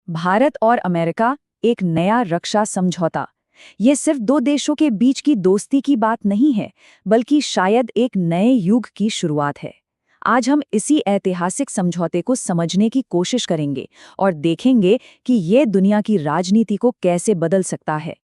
भारत और अमेरिका, एक नया रक्षा समझौता। ये सिर्फ दो देशों के बीच की दोस्ती की बात नहीं है, बल्कि शायद एक नए युग की शुरुआत है। आज हम इसी ऐतिहासिक समझौते को समझने की कोशिश करेंगे और देखेंगे कि ये दुनिया की राजनीति को कैसे बदल सकता है।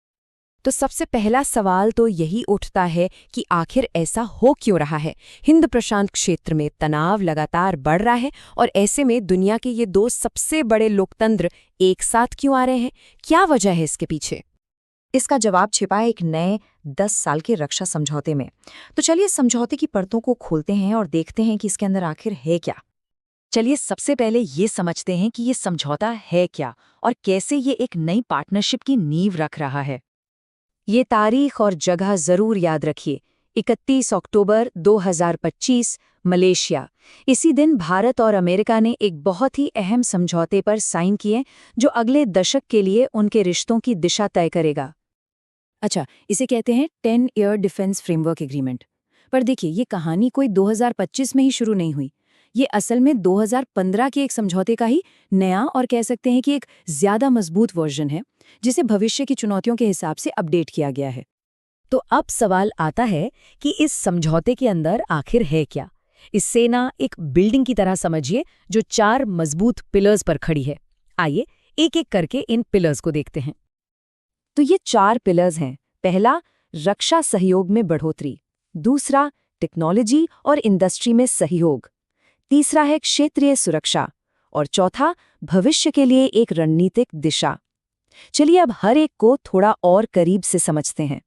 तो सबसे पहला सवाल तो यही उठता है कि आखिर ऐसा हो क्यों रहा है। हिंद प्रशांत क्षेत्र में तनाव लगातार बढ़ रहा है और ऐसे में दुनिया के ये दो सबसे बड़े लोकतंत्र एक साथ क्यों आ रहे हैं? क्या वजह है इसके पीछे? इसका जवाब छिपा है एक नए 10 साल के रक्षा समझौते में। तो चलिए समझौते की परतों को खोलते हैं और देखते हैं कि इसके अंदर आखिर है क्या। चलिए सबसे पहले ये समझते हैं कि ये समझौता है क्या और कैसे ये एक नई पार्टनरशिप की नींव रख रहा है। ये तारीख और जगह जरूर याद रखिए। 31 अक्टूबर 2025, मलेशिया। इसी दिन भारत और अमेरिका ने एक बहुत ही अहम समझौते पर साइन किए जो अगले दशक के लिए उनके रिश्तों की दिशा तय करेगा। अच्छा, इसे कहते हैं 10 ईयर डिफेंस फ्रेमवर्क एग्रीमेंट। पर देखिए, ये कहानी कोई 2025 में ही शुरू नहीं हुई। ये असल में 2015 के एक समझौते का ही नया और कह सकते हैं कि एक ज्यादा मजबूत वर्जन है, जिसे भविष्य की चुनौतियों के हिसाब से अपडेट किया गया है। तो अब सवाल आता है कि इस समझौते के अंदर आखिर है क्या। इससे ना एक बिल्डिंग की तरह समझिए जो 4 मजबूत पिलर्स पर खड़ी है। आइए एक एक करके इन पिलर्स को देखते हैं। तो ये 4 पिलर्स हैं। पहला, रक्षा सहयोग में बढ़ोतरी। दूसरा, टेक्नोलॉजी और इंडस्ट्री में सहयोग। तीसरा है क्षेत्रीय सुरक्षा। और चौथा, भविष्य के लिए एक रणनीतिक दिशा। चलिए अब हर एक को थोड़ा और करीब से समझते हैं।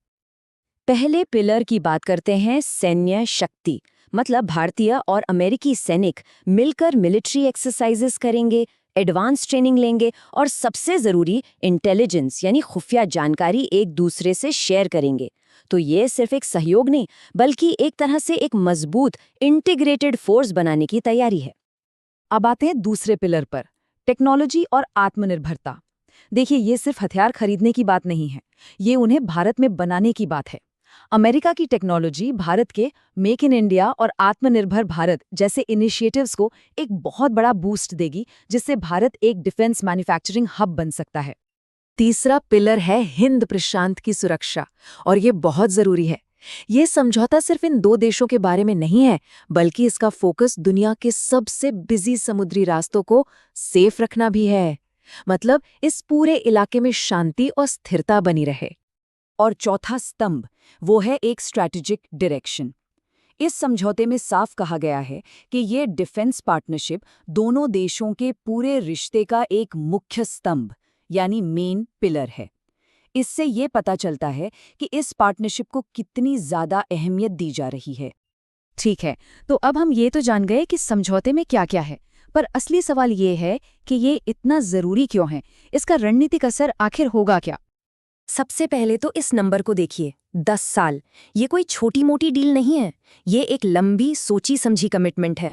पहले पिलर की बात करते हैं, सैन्य शक्ति। मतलब भारतीय और अमेरिकी सैनिक मिलकर मिलिट्री एक्सरसाइजेस करेंगे, एडवांस ट्रेनिंग लेंगे और सबसे जरूरी इंटेलिजेंस यानी खुफिया जानकारी एक दूसरे से शेयर करेंगे। तो ये सिर्फ एक सहयोग नहीं, बल्कि एक तरह से एक मजबूत इंटीग्रेटेड फोर्स बनाने की तैयारी है। अब आते हैं दूसरे पिलर पर, टेक्नोलॉजी और आत्मनिर्भरता। देखिए, ये सिर्फ हथियार खरीदने की बात नहीं है, ये उन्हें भारत में बनाने की बात है। अमेरिका की टेक्नोलॉजी भारत के मेक इन इंडिया और आत्मनिर्भर भारत जैसे इनिशिएटिव्स को एक बहुत बड़ा बूस्ट देगी, जिससे भारत एक डिफेंस मैन्युफैक्चरिंग हब बन सकता है। तीसरा पिलर है हिंद प्रशांत की सुरक्षा, और ये बहुत जरूरी है। ये समझौता सिर्फ इन दो देशों के बारे में नहीं है, बल्कि इसका फोकस दुनिया के सबसे बिजी समुद्री रास्तों को सेफ रखना भी है। मतलब इस पूरे इलाके में शांति और स्थिरता बनी रहे। और चौथा स्तंभ, वो है एक स्ट्रैटेजिक डायरेक्शन। इस समझौते में साफ कहा गया है कि ये डिफेंस पार्टनरशिप दोनों देशों के पूरे रिश्ते का एक मुख्य स्तंभ यानी मेन पिलर है। इससे ये पता चलता है कि इस पार्टनरशिप को कितनी ज्यादा अहमियत दी जा रही है। ठीक है, तो अब हम ये तो जान गए कि समझौते में क्या क्या है, पर असली सवाल ये है कि ये इतना जरूरी क्यों है, इसका रणनीतिक असर आखिर होगा क्या। सबसे पहले तो इस नंबर को देखिए, 10 साल। ये कोई छोटी मोटी डील नहीं है, ये एक लंबी सोची समझी कमिटमेंट है।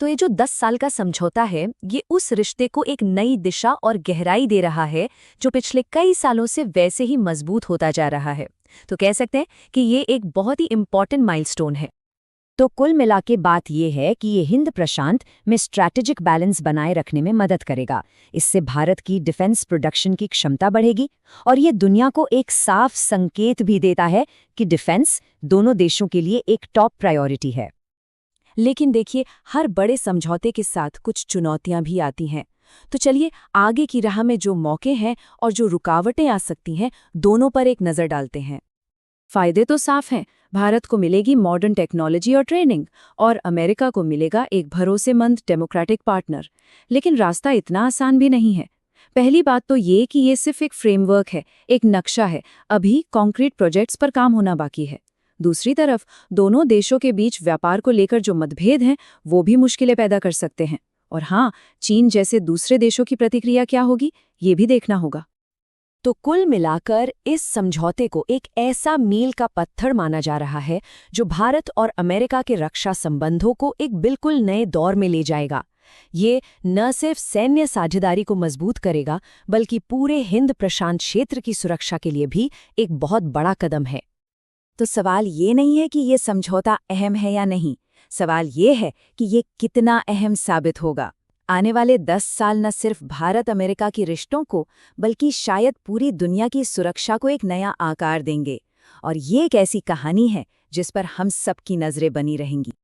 तो ये जो 10 साल का समझौता है, ये उस रिश्ते को एक नई दिशा और गहराई दे रहा है जो पिछले कई सालों से वैसे ही मजबूत होता जा रहा है। तो कह सकते हैं कि ये एक बहुत ही इम्पॉर्टेंट माइलस्टोन है। तो कुल मिला के बात यह है कि ये हिंद प्रशांत में स्ट्रैटेजिक बैलेंस बनाए रखने में मदद करेगा। इससे भारत की डिफेंस प्रोडक्शन की क्षमता बढ़ेगी और ये दुनिया को एक साफ संकेत भी देता है कि डिफेंस दोनों देशों के लिए एक टॉप प्रायोरिटी है। लेकिन देखिए, हर बड़े समझौते के साथ कुछ चुनौतियां भी आती हैं। तो चलिए आगे की राह में जो मौके हैं और जो रुकावटें आ सकती हैं, दोनों पर एक नज़र डालते हैं। फायदे तो साफ हैं, भारत को मिलेगी मॉडर्न टेक्नोलॉजी और ट्रेनिंग, और अमेरिका को मिलेगा एक भरोसेमंद डेमोक्रेटिक पार्टनर। लेकिन रास्ता इतना आसान भी नहीं है। पहली बात तो ये कि ये सिर्फ एक फ्रेमवर्क है, एक नक्शा है, अभी कॉन्क्रीट प्रोजेक्ट्स पर काम होना बाकी है। दूसरी तरफ दोनों देशों के बीच व्यापार को लेकर जो मतभेद हैं, वो भी मुश्किलें पैदा कर सकते हैं। और हाँ, चीन जैसे दूसरे देशों की प्रतिक्रिया क्या होगी, ये भी देखना होगा। तो कुल मिलाकर इस समझौते को एक ऐसा मील का पत्थर माना जा रहा है जो भारत और अमेरिका के रक्षा संबंधों को एक बिल्कुल नए दौर में ले जाएगा। ये न सिर्फ सैन्य साझेदारी को मजबूत करेगा, बल्कि पूरे हिंद प्रशांत क्षेत्र की सुरक्षा के लिए भी एक बहुत बड़ा कदम है। तो सवाल ये नहीं है कि ये समझौता अहम है या नहीं, सवाल ये है कि ये कितना अहम साबित होगा। आने वाले 10 साल न सिर्फ भारत अमेरिका के रिश्तों को बल्कि शायद पूरी दुनिया की सुरक्षा को एक नया आकार देंगे। और ये एक ऐसी कहानी है जिस पर हम सबकी नजरें बनी रहेंगी।